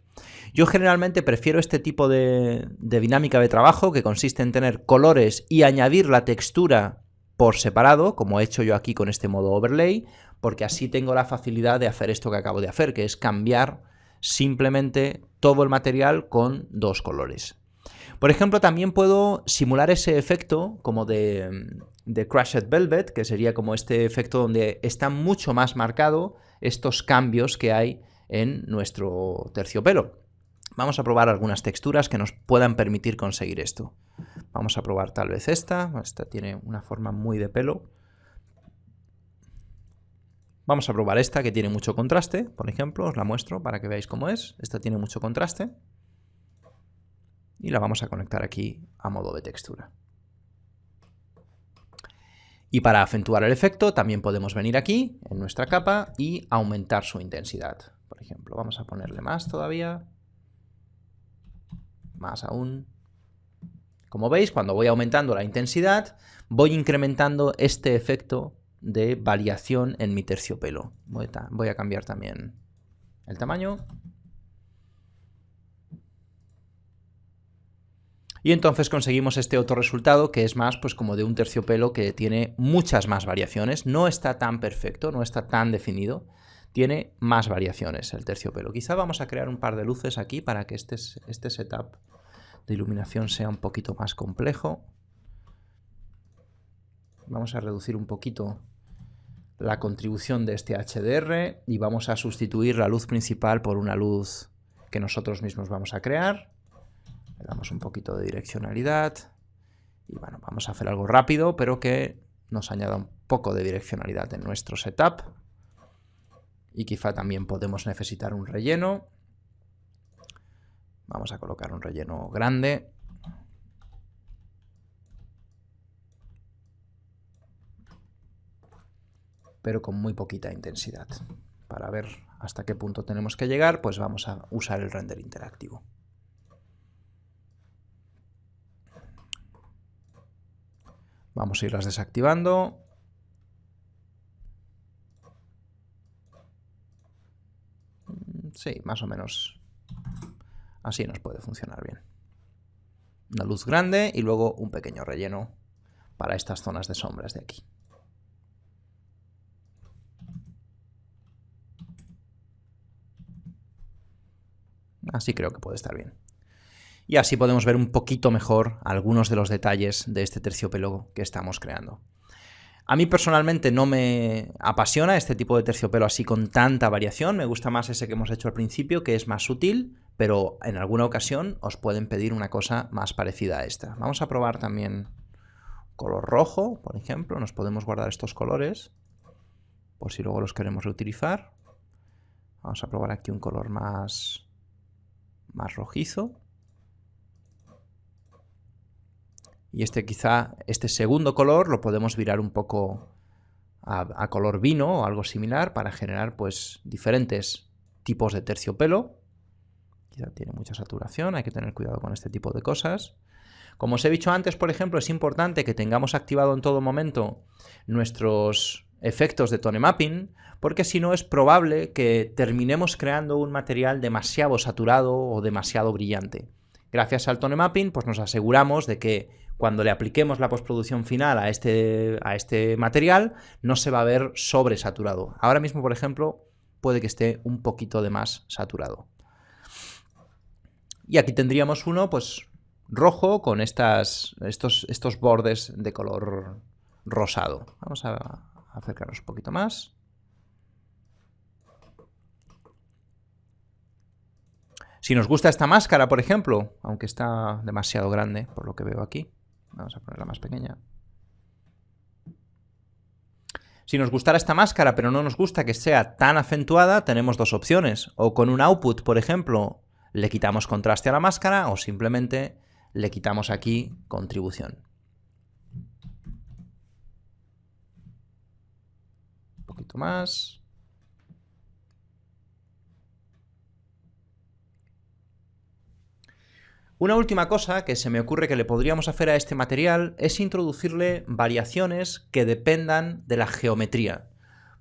Yo generalmente prefiero este tipo de dinámica de trabajo, que consiste en tener colores y añadir la textura por separado, como he hecho yo aquí con este modo overlay, porque así tengo la facilidad de hacer esto que acabo de hacer, que es cambiar simplemente todo el material con 2 colores. Por ejemplo, también puedo simular ese efecto como de Crushed Velvet, que sería como este efecto donde está mucho más marcado estos cambios que hay en nuestro terciopelo. Vamos a probar algunas texturas que nos puedan permitir conseguir esto. Vamos a probar tal vez esta. Esta tiene una forma muy de pelo. Vamos a probar esta que tiene mucho contraste, por ejemplo. Os la muestro para que veáis cómo es. Esta tiene mucho contraste. Y la vamos a conectar aquí a modo de textura. Y para acentuar el efecto también podemos venir aquí en nuestra capa y aumentar su intensidad. Por ejemplo, vamos a ponerle más todavía. Más aún. Como veis, cuando voy aumentando la intensidad, voy incrementando este efecto de variación en mi terciopelo. Voy a cambiar también el tamaño. Y entonces conseguimos este otro resultado que es más pues como de un terciopelo que tiene muchas más variaciones. No está tan perfecto, no está tan definido. Tiene más variaciones el terciopelo. Quizá vamos a crear un par de luces aquí para que este setup de iluminación sea un poquito más complejo. Vamos a reducir un poquito la contribución de este HDR y vamos a sustituir la luz principal por una luz que nosotros mismos vamos a crear. Le damos un poquito de direccionalidad y bueno, vamos a hacer algo rápido pero que nos añada un poco de direccionalidad en nuestro setup. Y quizá también podemos necesitar un relleno. Vamos a colocar un relleno grande. Pero con muy poquita intensidad. Para ver hasta qué punto tenemos que llegar, pues vamos a usar el render interactivo. Vamos a irlas desactivando. Sí, más o menos así nos puede funcionar bien. Una luz grande y luego un pequeño relleno para estas zonas de sombras de aquí. Así creo que puede estar bien. Y así podemos ver un poquito mejor algunos de los detalles de este terciopelo que estamos creando. A mí personalmente no me apasiona este tipo de terciopelo así con tanta variación. Me gusta más ese que hemos hecho al principio, que es más sutil, pero en alguna ocasión os pueden pedir una cosa más parecida a esta. Vamos a probar también color rojo, por ejemplo. Nos podemos guardar estos colores por si luego los queremos reutilizar. Vamos a probar aquí un color más rojizo. Y este segundo color lo podemos virar un poco a color vino o algo similar para generar pues diferentes tipos de terciopelo. Quizá tiene mucha saturación, hay que tener cuidado con este tipo de cosas. Como os he dicho antes, por ejemplo, es importante que tengamos activado en todo momento nuestros efectos de tone mapping, porque si no es probable que terminemos creando un material demasiado saturado o demasiado brillante. Gracias al tone mapping, pues nos aseguramos de que cuando le apliquemos la postproducción final a este material, no se va a ver sobresaturado. Ahora mismo, por ejemplo, puede que esté un poquito de más saturado. Y aquí tendríamos uno, pues, rojo con estos bordes de color rosado. Vamos a acercarnos un poquito más. Si nos gusta esta máscara, por ejemplo, aunque está demasiado grande, por lo que veo aquí, vamos a ponerla más pequeña. Si nos gustara esta máscara, pero no nos gusta que sea tan acentuada, tenemos dos opciones. O con un output, por ejemplo, le quitamos contraste a la máscara, o simplemente le quitamos aquí contribución. Un poquito más. Una última cosa que se me ocurre que le podríamos hacer a este material es introducirle variaciones que dependan de la geometría.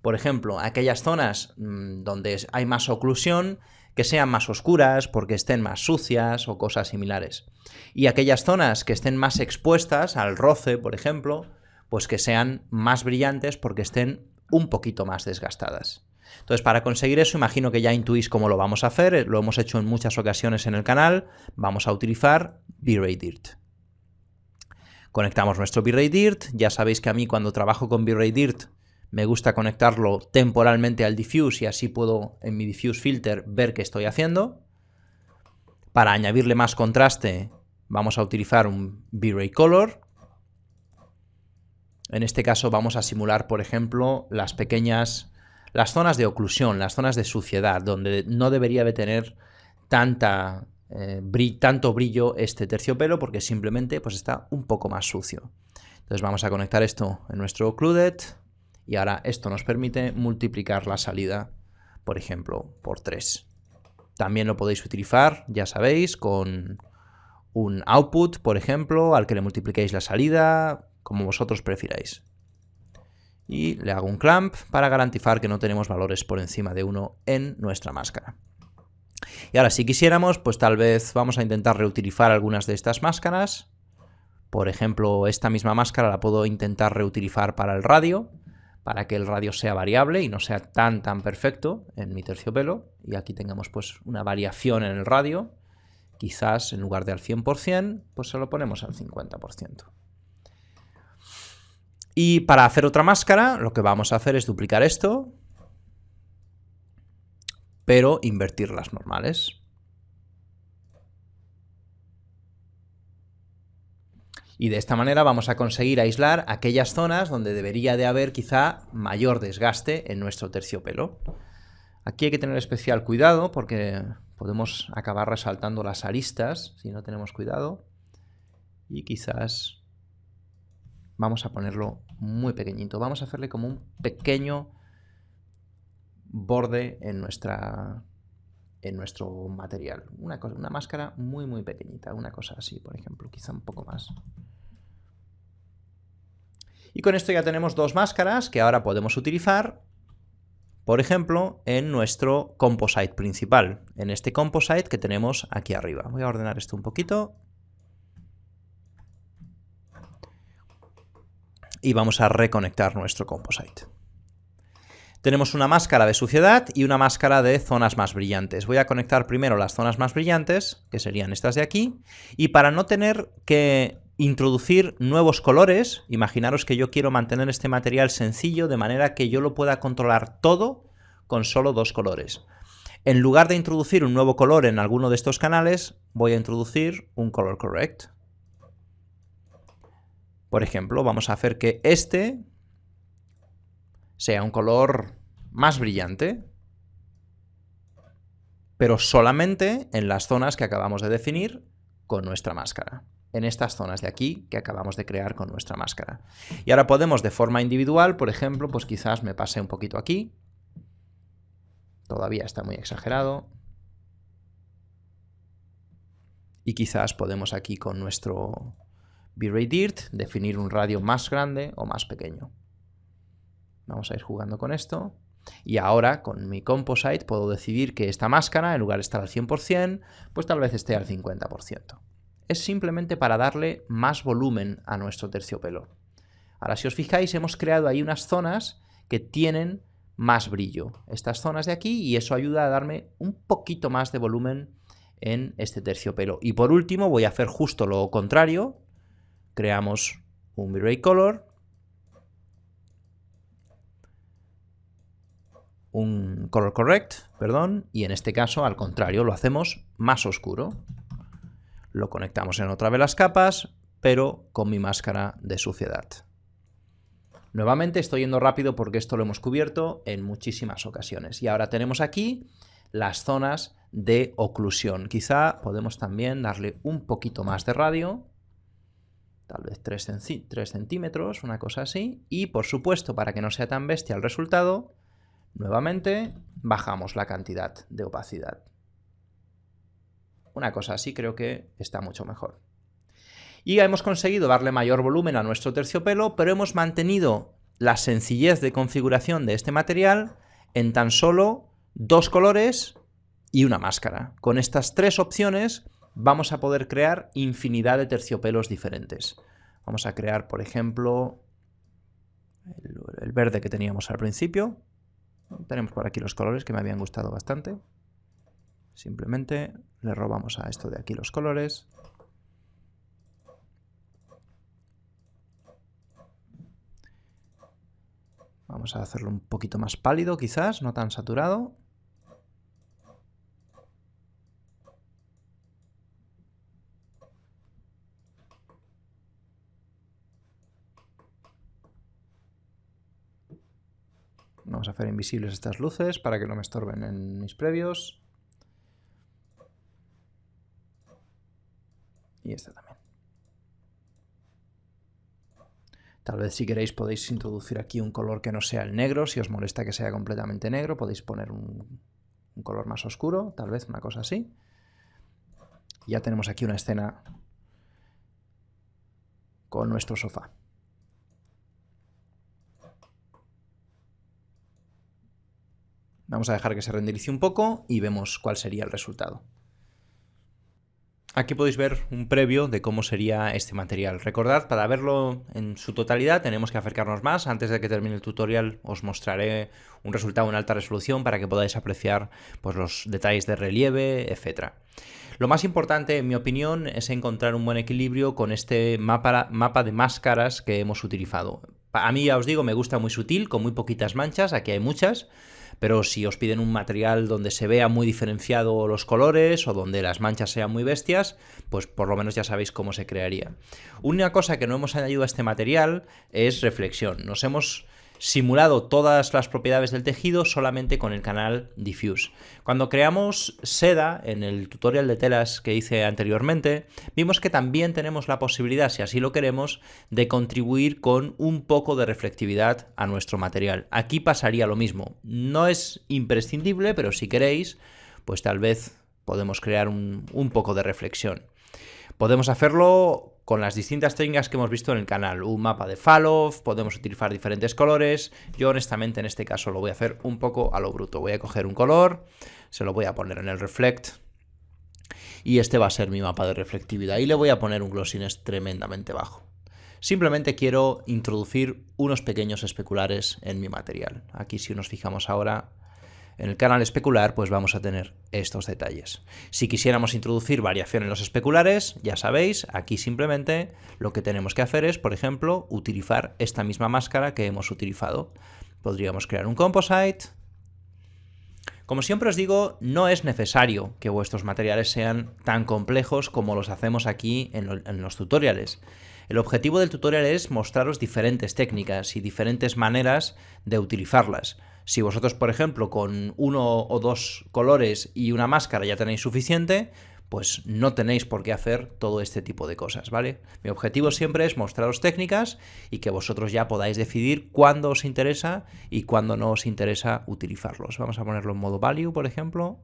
Por ejemplo, aquellas zonas donde hay más oclusión, que sean más oscuras porque estén más sucias o cosas similares. Y aquellas zonas que estén más expuestas al roce, por ejemplo, pues que sean más brillantes porque estén un poquito más desgastadas. Entonces, para conseguir eso, imagino que ya intuís cómo lo vamos a hacer, lo hemos hecho en muchas ocasiones en el canal. Vamos a utilizar V-Ray Dirt. Conectamos nuestro V-Ray Dirt. Ya sabéis que a mí cuando trabajo con V-Ray Dirt me gusta conectarlo temporalmente al diffuse y así puedo en mi diffuse filter ver qué estoy haciendo. Para añadirle más contraste vamos a utilizar un V-Ray Color. En este caso vamos a simular, por ejemplo, las zonas de oclusión, las zonas de suciedad, donde no debería de tener tanto brillo este terciopelo, porque simplemente pues, está un poco más sucio. Entonces vamos a conectar esto en nuestro Occluded y ahora esto nos permite multiplicar la salida, por ejemplo, por 3. También lo podéis utilizar, ya sabéis, con un output, por ejemplo, al que le multipliquéis la salida, como vosotros prefiráis. Y le hago un clamp para garantizar que no tenemos valores por encima de 1 en nuestra máscara. Y ahora, si quisiéramos, pues tal vez vamos a intentar reutilizar algunas de estas máscaras. Por ejemplo, esta misma máscara la puedo intentar reutilizar para el radio, para que el radio sea variable y no sea tan perfecto en mi terciopelo. Y aquí tengamos pues una variación en el radio. Quizás en lugar de al 100%, pues se lo ponemos al 50%. Y para hacer otra máscara, lo que vamos a hacer es duplicar esto, pero invertir las normales. Y de esta manera vamos a conseguir aislar aquellas zonas donde debería de haber quizá mayor desgaste en nuestro terciopelo. Aquí hay que tener especial cuidado porque podemos acabar resaltando las aristas si no tenemos cuidado. Y quizás vamos a ponerlo muy pequeñito. Vamos a hacerle como un pequeño borde en nuestro material. Una máscara muy pequeñita, una cosa así, por ejemplo, quizá un poco más. Y con esto ya tenemos dos máscaras que ahora podemos utilizar, por ejemplo, en nuestro composite principal, en este composite que tenemos aquí arriba. Voy a ordenar esto un poquito. Y vamos a reconectar nuestro composite. Tenemos una máscara de suciedad y una máscara de zonas más brillantes. Voy a conectar primero las zonas más brillantes, que serían estas de aquí, y para no tener que introducir nuevos colores, imaginaros que yo quiero mantener este material sencillo de manera que yo lo pueda controlar todo con solo dos colores. En lugar de introducir un nuevo color en alguno de estos canales, voy a introducir un color correct. Por ejemplo, vamos a hacer que este sea un color más brillante, pero solamente en las zonas que acabamos de definir con nuestra máscara. En estas zonas de aquí que acabamos de crear con nuestra máscara. Y ahora podemos de forma individual, por ejemplo, pues quizás me pase un poquito aquí. Todavía está muy exagerado. Y quizás podemos aquí con nuestro V-Ray Dirt definir un radio más grande o más pequeño. Vamos a ir jugando con esto. Y ahora, con mi composite, puedo decidir que esta máscara, en lugar de estar al 100%, pues tal vez esté al 50%. Es simplemente para darle más volumen a nuestro terciopelo. Ahora, si os fijáis, hemos creado ahí unas zonas que tienen más brillo. Estas zonas de aquí, y eso ayuda a darme un poquito más de volumen en este terciopelo. Y por último, voy a hacer justo lo contrario. Creamos un V-Ray Color, un Color Correct, perdón, y en este caso, al contrario, lo hacemos más oscuro. Lo conectamos en otra de las capas, pero con mi máscara de suciedad. Nuevamente estoy yendo rápido porque esto lo hemos cubierto en muchísimas ocasiones. Y ahora tenemos aquí las zonas de oclusión. Quizá podemos también darle un poquito más de radio, tal vez 3 centímetros, una cosa así. Y por supuesto, para que no sea tan bestia el resultado, nuevamente bajamos la cantidad de opacidad. Una cosa así creo que está mucho mejor. Y hemos conseguido darle mayor volumen a nuestro terciopelo, pero hemos mantenido la sencillez de configuración de este material en tan solo dos colores y una máscara. Con estas tres opciones vamos a poder crear infinidad de terciopelos diferentes. Vamos a crear, por ejemplo, el verde que teníamos al principio. Tenemos por aquí los colores que me habían gustado bastante. Simplemente le robamos a esto de aquí los colores. Vamos a hacerlo un poquito más pálido, quizás, no tan saturado. Vamos a hacer invisibles estas luces para que no me estorben en mis previos. Y esta también. Tal vez si queréis podéis introducir aquí un color que no sea el negro. Si os molesta que sea completamente negro, podéis poner un color más oscuro, tal vez una cosa así. Y ya tenemos aquí una escena con nuestro sofá. Vamos a dejar que se renderice un poco y vemos cuál sería el resultado. Aquí podéis ver un previo de cómo sería este material. Recordad, para verlo en su totalidad tenemos que acercarnos más. Antes de que termine el tutorial os mostraré un resultado en alta resolución para que podáis apreciar pues, los detalles de relieve, etc. Lo más importante, en mi opinión, es encontrar un buen equilibrio con este mapa de máscaras que hemos utilizado. A mí, ya os digo, me gusta muy sutil, con muy poquitas manchas. Aquí hay muchas. Pero si os piden un material donde se vea muy diferenciado los colores o donde las manchas sean muy bestias, pues por lo menos ya sabéis cómo se crearía. Una cosa que no hemos añadido a este material es reflexión. Nos hemos simulado todas las propiedades del tejido solamente con el canal Diffuse. Cuando creamos seda, en el tutorial de telas que hice anteriormente, vimos que también tenemos la posibilidad, si así lo queremos, de contribuir con un poco de reflectividad a nuestro material. Aquí pasaría lo mismo. No es imprescindible, pero si queréis, pues tal vez podemos crear un poco de reflexión. Podemos hacerlo con las distintas técnicas que hemos visto en el canal. Un mapa de fall-off, podemos utilizar diferentes colores. Yo honestamente en este caso lo voy a hacer un poco a lo bruto. Voy a coger un color, se lo voy a poner en el reflect y este va a ser mi mapa de reflectividad. Y le voy a poner un glossiness tremendamente bajo. Simplemente quiero introducir unos pequeños especulares en mi material. Aquí si nos fijamos ahora en el canal especular, pues vamos a tener estos detalles. Si quisiéramos introducir variación en los especulares, ya sabéis, aquí simplemente lo que tenemos que hacer es, por ejemplo, utilizar esta misma máscara que hemos utilizado. Podríamos crear un composite. Como siempre os digo, no es necesario que vuestros materiales sean tan complejos como los hacemos aquí en los tutoriales. El objetivo del tutorial es mostraros diferentes técnicas y diferentes maneras de utilizarlas. Si vosotros, por ejemplo, con 1 o 2 colores y una máscara ya tenéis suficiente, pues no tenéis por qué hacer todo este tipo de cosas, ¿vale? Mi objetivo siempre es mostraros técnicas y que vosotros ya podáis decidir cuándo os interesa y cuándo no os interesa utilizarlos. Vamos a ponerlo en modo value, por ejemplo.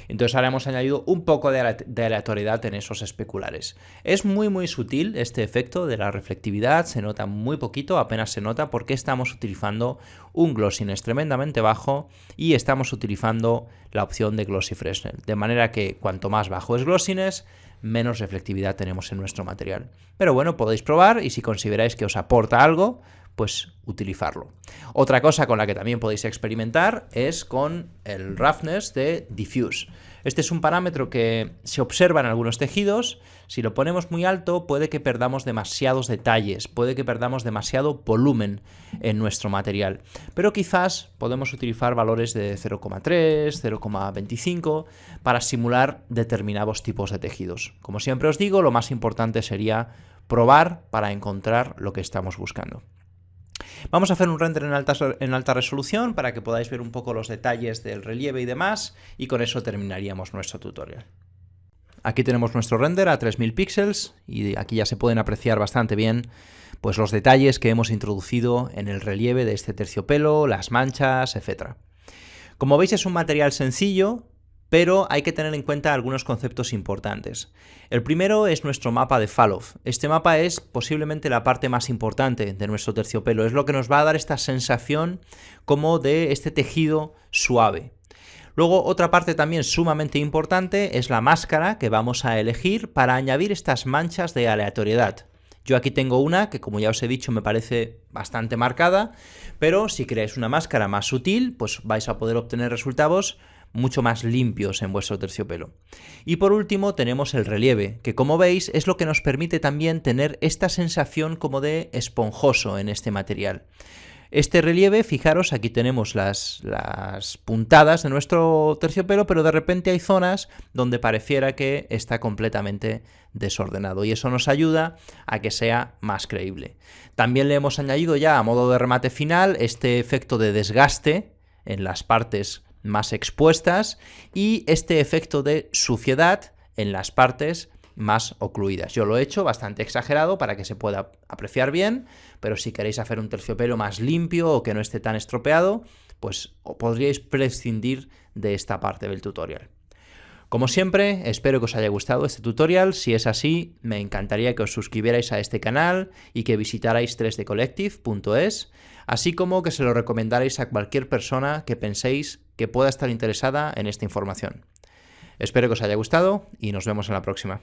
Entonces ahora hemos añadido un poco de aleatoriedad en esos especulares. Es muy sutil este efecto de la reflectividad, se nota muy poquito, apenas se nota porque estamos utilizando un glossiness tremendamente bajo y estamos utilizando la opción de Glossy Fresnel. De manera que cuanto más bajo es glossiness, menos reflectividad tenemos en nuestro material. Pero bueno, podéis probar y si consideráis que os aporta algo, pues utilizarlo. Otra cosa con la que también podéis experimentar es con el roughness de Diffuse. Este es un parámetro que se observa en algunos tejidos. Si lo ponemos muy alto puede que perdamos demasiados detalles, puede que perdamos demasiado volumen en nuestro material. Pero quizás podemos utilizar valores de 0,3, 0,25 para simular determinados tipos de tejidos. Como siempre os digo, lo más importante sería probar para encontrar lo que estamos buscando. Vamos a hacer un render en alta resolución para que podáis ver un poco los detalles del relieve y demás, y con eso terminaríamos nuestro tutorial. Aquí tenemos nuestro render a 3000 píxeles y aquí ya se pueden apreciar bastante bien pues, los detalles que hemos introducido en el relieve de este terciopelo, las manchas, etc. Como veis es un material sencillo, pero hay que tener en cuenta algunos conceptos importantes. El primero es nuestro mapa de fall-off. Este mapa es posiblemente la parte más importante de nuestro terciopelo. Es lo que nos va a dar esta sensación como de este tejido suave. Luego, otra parte también sumamente importante es la máscara que vamos a elegir para añadir estas manchas de aleatoriedad. Yo aquí tengo una que, como ya os he dicho, me parece bastante marcada, pero si creáis una máscara más sutil, pues vais a poder obtener resultados mucho más limpios en vuestro terciopelo. Y por último tenemos el relieve, que como veis es lo que nos permite también tener esta sensación como de esponjoso en este material. Este relieve, fijaros, aquí tenemos las puntadas de nuestro terciopelo, pero de repente hay zonas donde pareciera que está completamente desordenado y eso nos ayuda a que sea más creíble. También le hemos añadido ya a modo de remate final este efecto de desgaste en las partes más expuestas y este efecto de suciedad en las partes más ocluidas. Yo lo he hecho bastante exagerado para que se pueda apreciar bien, pero si queréis hacer un terciopelo más limpio o que no esté tan estropeado, pues podríais prescindir de esta parte del tutorial. Como siempre, espero que os haya gustado este tutorial. Si es así, me encantaría que os suscribierais a este canal y que visitarais 3dcollective.es, así como que se lo recomendarais a cualquier persona que penséis que pueda estar interesada en esta información. Espero que os haya gustado y nos vemos en la próxima.